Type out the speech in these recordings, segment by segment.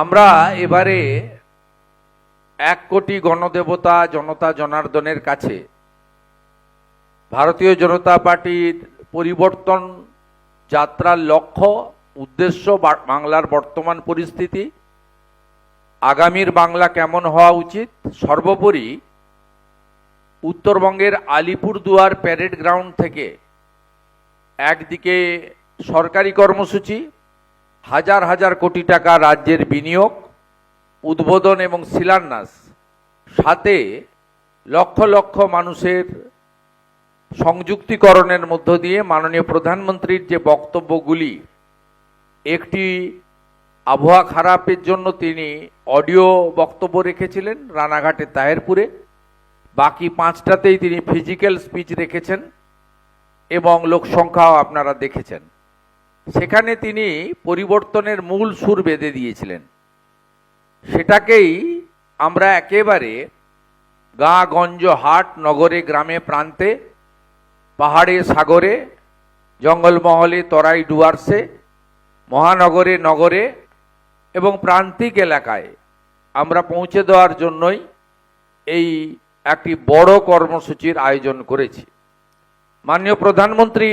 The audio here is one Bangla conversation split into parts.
আমরা এবারে 1 কোটি গণদেবতা জনতা জনার্দনের কাছে ভারতীয় জনতা পার্টির পরিবর্তন যাত্রার লক্ষ্য উদ্দেশ্য, বাংলার বর্তমান পরিস্থিতি, আগামীর বাংলা কেমন হওয়া উচিত, সর্বোপরি উত্তরবঙ্গের আলিপুরদুয়ার প্যারেড গ্রাউন্ড থেকে একদিকে সরকারি কর্মসূচি, হাজার হাজার কোটি টাকা রাজ্যের বিনিয়োগ, উদ্বোধন এবং শিলান্যাস, সাথে লক্ষ লক্ষ মানুষের সংযুক্তিকরণের মধ্য দিয়ে মাননীয় প্রধানমন্ত্রীর যে বক্তব্যগুলি, একটি আবহাওয়া খারাপের জন্য তিনি অডিও বক্তব্য রেখেছিলেন রানাঘাটে তাহেরপুরে, বাকি 5টাতেই তিনি ফিজিক্যাল স্পিচ রেখেছেন এবং লোকসংখ্যাও আপনারা দেখেছেন। সেখানে তিনি পরিবর্তনের মূল সুর বেঁধে দিয়েছিলেন। সেটাকেই আমরা একেবারে গাঁ গঞ্জ হাট নগরে গ্রামে প্রান্তে, পাহাড়ে সাগরে, জঙ্গলমহলে তরাই ডুয়ার্সে, মহানগরে নগরে এবং প্রান্তিক এলাকায় আমরা পৌঁছে দেওয়ার জন্যই এই একটি বড় কর্মসূচির আয়োজন করেছি। মাননীয় প্রধানমন্ত্রী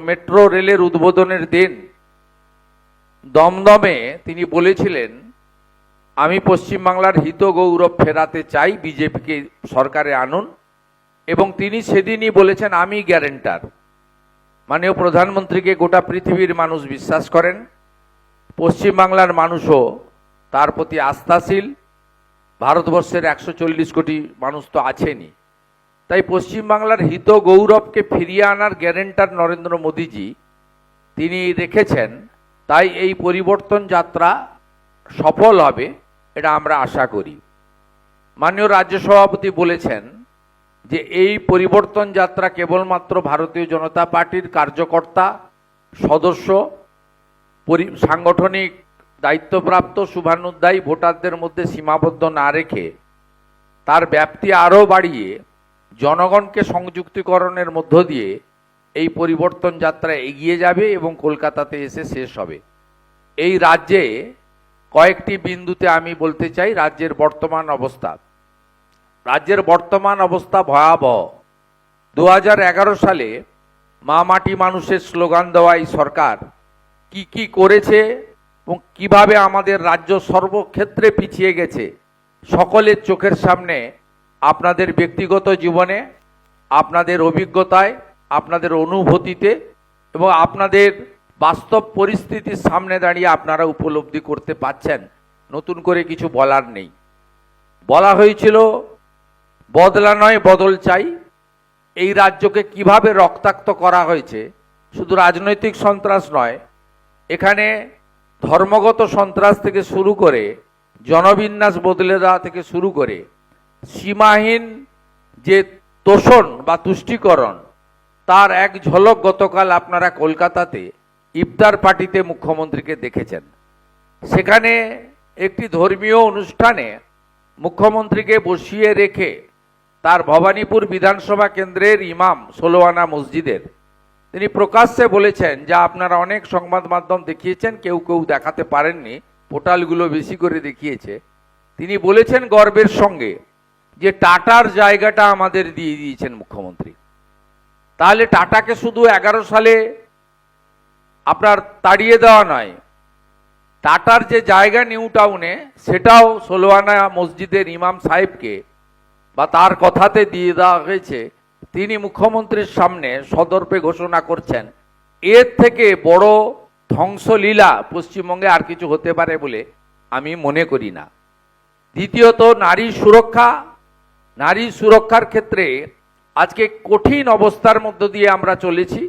মেট্রো রেলের উদ্বোধনের দিন দমদমে তিনি বলেছিলেন, আমি পশ্চিমবাংলার হিত গৌরব ফেরাতে চাই, বিজেপিকে সরকারে আনুন, এবং তিনি সেদিনই বলেছেন আমি গ্যারেন্টার। মাননীয় প্রধানমন্ত্রীকে গোটা পৃথিবীর মানুষ বিশ্বাস করেন, পশ্চিমবাংলার মানুষও তার প্রতি আস্থাশীল। ভারতবর্ষের 140 কোটি মানুষ তো আছেনই, তাই পশ্চিমবাংলার হিত গৌরবকে ফিরিয়ে আনার গ্যারেন্টার নরেন্দ্র মোদীজি তিনি রেখেছেন। তাই এই পরিবর্তন যাত্রা সফল হবে, এটা আমরা আশা করি। মাননীয় রাজ্য সভাপতি বলেছেন যে এই পরিবর্তন যাত্রা কেবলমাত্র ভারতীয় জনতা পার্টির কার্যকর্তা, সদস্য, সাংগঠনিক দায়িত্বপ্রাপ্ত শুভানুধ্যায়ী ভোটারদের মধ্যে সীমাবদ্ধ না রেখে তার ব্যাপ্তি আরও বাড়িয়ে জনগণকে সংযুক্তিকরণের মধ্য দিয়ে এই পরিবর্তন যাত্রা এগিয়ে যাবে এবং কলকাতাতে এসে শেষ হবে। এই রাজ্যে কয়েকটি বিন্দুতে আমি বলতে চাই রাজ্যের বর্তমান অবস্থা। রাজ্যের বর্তমান অবস্থা ভয়াবহ। 2011 সালে মা মাটি মানুষের স্লোগান দেওয়া এই সরকার কি কি করেছে এবং কিভাবে আমাদের রাজ্য সর্বক্ষেত্রে পিছিয়ে গেছে সকলের চোখের সামনে, আপনাদের ব্যক্তিগত জীবনে, আপনাদের অভিজ্ঞতায়, আপনাদের অনুভূতিতে এবং আপনাদের বাস্তব পরিস্থিতির সামনে দাঁড়িয়ে আপনারা উপলব্ধি করতে পাচ্ছেন। নতুন করে কিছু বলার নেই। বলা হয়েছিল বদলা নয় বদল চাই। এই রাজ্যকে কিভাবে রক্তাক্ত করা হয়েছে, শুধু রাজনৈতিক সন্ত্রাস নয়, এখানে ধর্মগত সন্ত্রাস থেকে শুরু করে জনবিন্যাস বদলে দেওয়া থেকে শুরু করে সীমাহীন যে তোষণ বা তুষ্টিকরণ, তার এক ঝলক গতকাল আপনারা কলকাতাতে ইফতার পার্টিতে মুখ্যমন্ত্রীকে দেখেছেন। সেখানে একটি ধর্মীয় অনুষ্ঠানে মুখ্যমন্ত্রীকে বসিয়ে রেখে তার ভবানীপুর বিধানসভা কেন্দ্রের ইমাম 16 আনা মসজিদের তিনি প্রকাশ্যে বলেছেন, যা আপনারা অনেক সংবাদ মাধ্যম দেখিয়েছেন, কেউ কেউ দেখাতে পারেননি, পোর্টালগুলো বেশি করে দেখিয়েছে। তিনি বলেছেন গর্বের সঙ্গে যে টাটার জায়গাটা আমাদের দিয়ে দিয়েছেন মুখ্যমন্ত্রী। তাহলে টাটাকে শুধু 11 সালে আপনার তাড়িয়ে দেওয়া নয়, টাটার যে জায়গা নিউ টাউনে সেটাও 16 আনা মসজিদের ইমাম সাহেবকে বা তার কথাতে দিয়ে দেওয়া হয়েছে। তিনি মুখ্যমন্ত্রীর সামনে সদর্পে ঘোষণা করছেন, এর থেকে বড় ধ্বংসলীলা পশ্চিমবঙ্গে আর কিছু হতে পারে বলে আমি মনে করি না। দ্বিতীয়ত, নারী সুরক্ষা। নারী সুরক্ষার ক্ষেত্রে আজকে কঠিন অবস্থার মধ্য দিয়ে আমরা চলেছি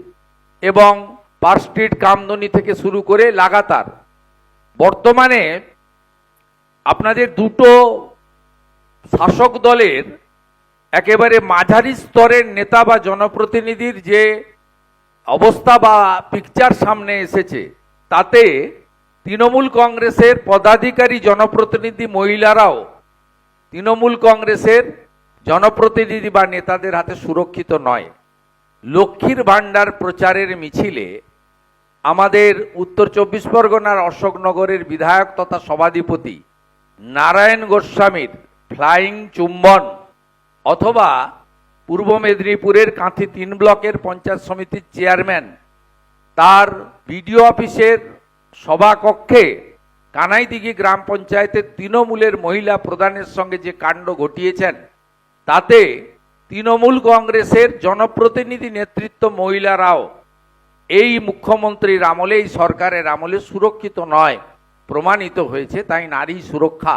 এবং পার্ক স্ট্রিট কামদুনি থেকে শুরু করে লাগাতার বর্তমানে আপনাদের দুটো শাসক দলের একেবারে মাঝারি স্তরের নেতা বা জনপ্রতিনিধির যে অবস্থা বা পিকচার সামনে এসেছে, তাতে তৃণমূল কংগ্রেসের পদাধিকারী জনপ্রতিনিধি মহিলারাও তৃণমূল কংগ্রেসের জনপ্রতিনিধি বা নেতাদের হাতে সুরক্ষিত নয়। লক্ষ্মীর ভাণ্ডার প্রচারের মিছিলে আমাদের উত্তর 24 পরগনার অশোকনগরের বিধায়ক তথা সভাধিপতি নারায়ণ গোস্বামীর ফ্লাইং চুম্বন, অথবা পূর্ব মেদিনীপুরের কাঁথি 3 ব্লকের পঞ্চায়েত সমিতির চেয়ারম্যান তার বিডিও অফিসের সভাকক্ষে কানাইদিঘি গ্রাম পঞ্চায়েতের তৃণমূলের মহিলা প্রধানের সঙ্গে যে কাণ্ড ঘটিয়েছেন, তাতে তৃণমূল কংগ্রেসের জনপ্রতিনিধি নেতৃত্ব মহিলারাও এই মুখ্যমন্ত্রীর আমলে, এই সরকারের আমলে সুরক্ষিত নয় প্রমাণিত হয়েছে। তাই নারী সুরক্ষা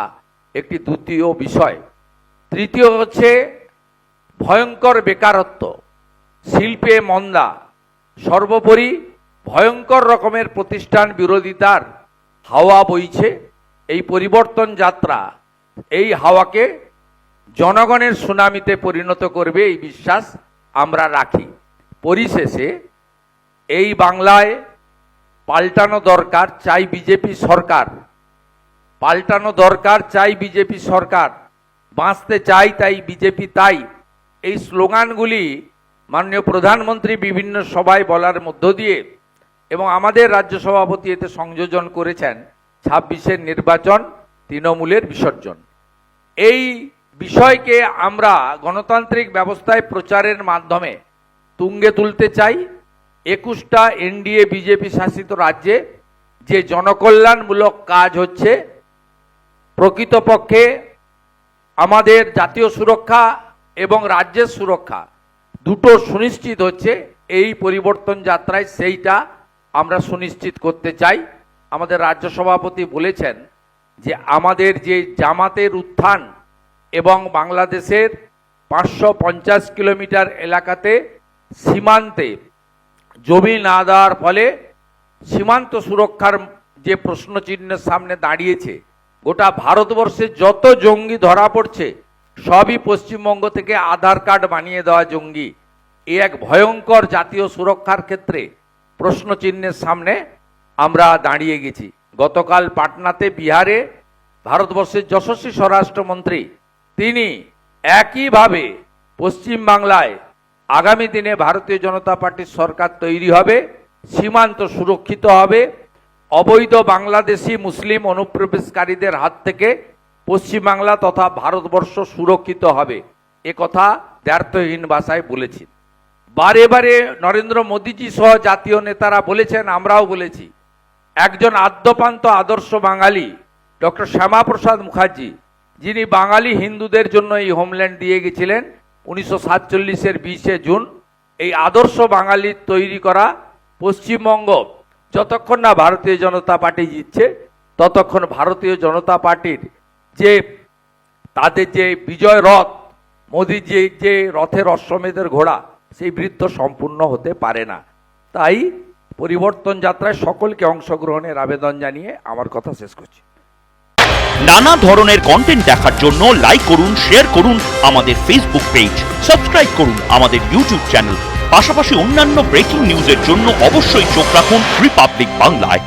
একটি দ্বিতীয় বিষয়। তৃতীয় হচ্ছে ভয়ঙ্কর বেকারত্ব, শিল্পে মন্দা, সর্বোপরি ভয়ঙ্কর রকমের প্রতিষ্ঠান বিরোধিতার হাওয়া বইছে। এই পরিবর্তন যাত্রা এই হাওয়াকে জনগণের সুনামিতে পরিণত করবে, এই বিশ্বাস আমরা রাখি। পরিশেষে এই বাংলায় পাল্টানো দরকার, চাই বিজেপি সরকার, পাল্টানো দরকার, চাই বিজেপি সরকার, বাঁচতে চাই তাই বিজেপি তাই, এই স্লোগানগুলি মাননীয় প্রধানমন্ত্রী বিভিন্ন সভায় বলার মধ্য দিয়ে এবং আমাদের রাজ্য সভাপতি এতে সংযোজন করেছেন 26-এর নির্বাচন, তৃণমূলের বিসর্জন। এই বিষয়কে আমরা গণতান্ত্রিক ব্যবস্থায় প্রচারের মাধ্যমে তুঙ্গে তুলতে চাই। 21টা এনডিএ বিজেপি শাসিত রাজ্যে যে জনকল্যাণমূলক কাজ হচ্ছে, প্রকৃতপক্ষে আমাদের জাতীয় সুরক্ষা এবং রাজ্যের সুরক্ষা দুটো সুনিশ্চিত হচ্ছে, এই পরিবর্তন যাত্রায় সেইটা আমরা সুনিশ্চিত করতে চাই। আমাদের রাজ্য সভাপতি বলেছেন যে আমাদের যে জামাতের উত্থান এবং বাংলাদেশের 550 কিলোমিটার এলাকাতে সীমান্তে জমি না দেওয়ার ফলে সীমান্ত সুরক্ষার যে প্রশ্নচিহ্নের সামনে দাঁড়িয়েছে, গোটা ভারতবর্ষে যত জঙ্গি ধরা পড়ছে সবই পশ্চিমবঙ্গ থেকে আধার কার্ড বানিয়ে দেওয়া জঙ্গি। এই এক ভয়ঙ্কর জাতীয় সুরক্ষার ক্ষেত্রে প্রশ্নচিহ্নের সামনে আমরা দাঁড়িয়ে গেছি। গতকাল পাটনাতে বিহারে ভারতবর্ষের যশস্বী স্বরাষ্ট্রমন্ত্রী তিনি একইভাবে পশ্চিমবাংলায় আগামী দিনে ভারতীয় জনতা পার্টির সরকার তৈরি হবে, সীমান্ত সুরক্ষিত হবে, অবৈধ বাংলাদেশি মুসলিম অনুপ্রবেশকারীদের হাত থেকে পশ্চিমবাংলা তথা ভারতবর্ষ সুরক্ষিত হবে, এ কথা দ্ব্যর্থহীন ভাষায় বলেছি। বারে বারে নরেন্দ্র মোদীজি সহ জাতীয় নেতারা বলেছেন, আমরাও বলেছি। একজন আদ্যপান্ত আদর্শ বাঙালি ডক্টর শ্যামাপ্রসাদ মুখার্জি, যিনি বাঙালি হিন্দুদের জন্য এই হোমল্যান্ড দিয়ে গেছিলেন 1947-এর 20শে জুন, এই আদর্শ বাঙালির তৈরি করা পশ্চিমবঙ্গ যতক্ষণ না ভারতীয় জনতা পার্টি জিতছে, ততক্ষণ ভারতীয় জনতা পার্টির যে তাদের যে বিজয় রথ, মোদীজি যে রথের অশ্বমেধের ঘোড়া, সেই বৃত্ত সম্পূর্ণ হতে পারে না। তাই পরিবর্তন যাত্রায় সকলকে অংশগ্রহণের আবেদন জানিয়ে আমার কথা শেষ করছি। নানা ধরনের কন্টেন্ট দেখার জন্য লাইক করুন, শেয়ার করুন আমাদের ফেসবুক পেজ, সাবস্ক্রাইব করুন আমাদের ইউটিউব চ্যানেল। পাশাপাশি অন্যান্য ব্রেকিং নিউজের জন্য অবশ্যই চোখ রাখুন রিপাবলিক বাংলায়।